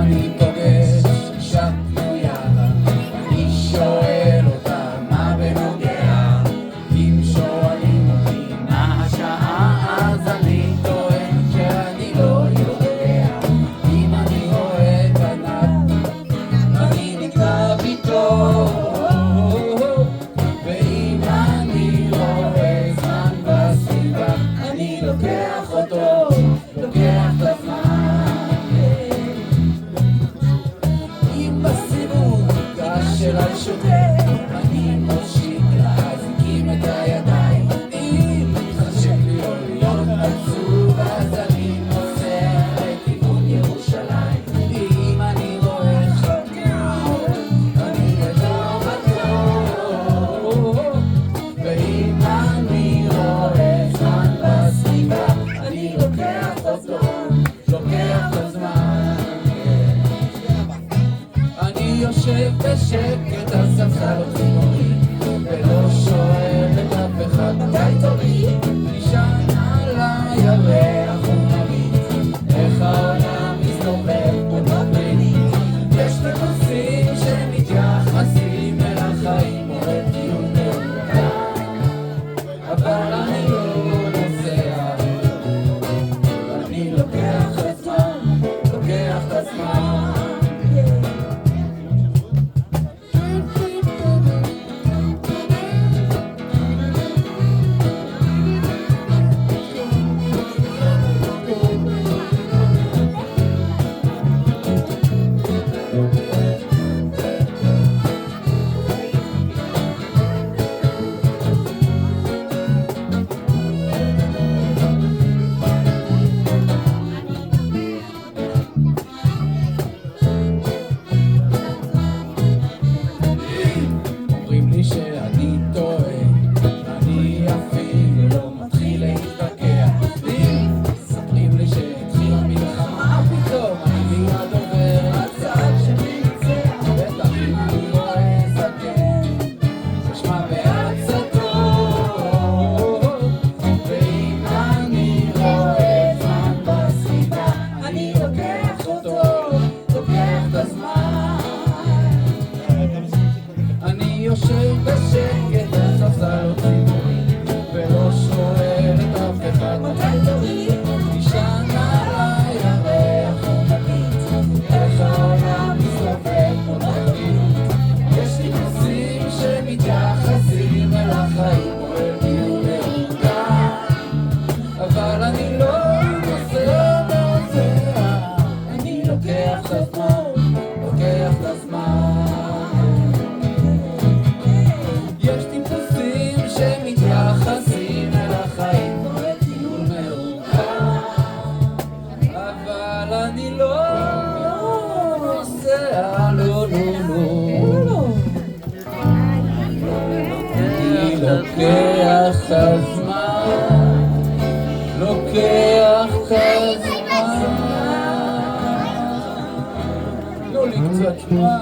אני פוגש אישה פנויה, אני שואל אותה מה בנוגע. אם שואלים אותי מה השעה, אז אני טוען שאני לא יודע. אם אני רואה ענק, אני נגנב איתו, ואם אני רואה זמן בסביבה, אני לוקח אותו, לוקח את הזמן. אם בסיבוב ניגש אליי שוטר, אני מושיט להזיקים את הידיים. אם חשק לי לא להיות עצוב, אז אני נוסע לכיוון ירושלים. אם אני רואה חתול, אני גדול בתור, ואם אני רואה זמן בסביבה, אני לוקח אותו, לוקח את הזמן. אני יושב בשקט על ספסל ציבורי, ולא שואל את אף אחד מתי תורי. נשען על הירח ומביט איך העולם מסתובב פה בפנית. יש לי נושאים שמתייחסים אל החיים או אל דיון מאורגן, אבל אני לא נוסע, אני לוקח את הזמן, לוקח את הזמן. אומרים לי שאני טועה, אני אפילו לא מתחיל להתווכח. מספרים לי שהתחילה מלחמה, פתאום אני מיד עובר לצד שניצח. בטח אם אני רואה זקן, נשמע בעצתו, ואם אני רואה זמן בסביבה, אני לוקח אותו, לוקח את הזמן. אני יושב בשקט על ספסל ציבורי, ולא שואל את אף אחד מתי תורי. נשען על הירח ומביט איך העולם מסתובב פה בפנית. יש לי נושאים שמתייחסים אל החיים או אל דיון מאורגן, אבל אני לא נוסע, אני לוקח את הזמן, לוקח את הזמן. יש טיפוסים שמתייחסים אל החיים כמו אל דיון מאורגן, אבל אני לא נוסע, לא, לא, לא. אני לוקח את הזמן, לוקח את הזמן. תנו לי קצת זמן.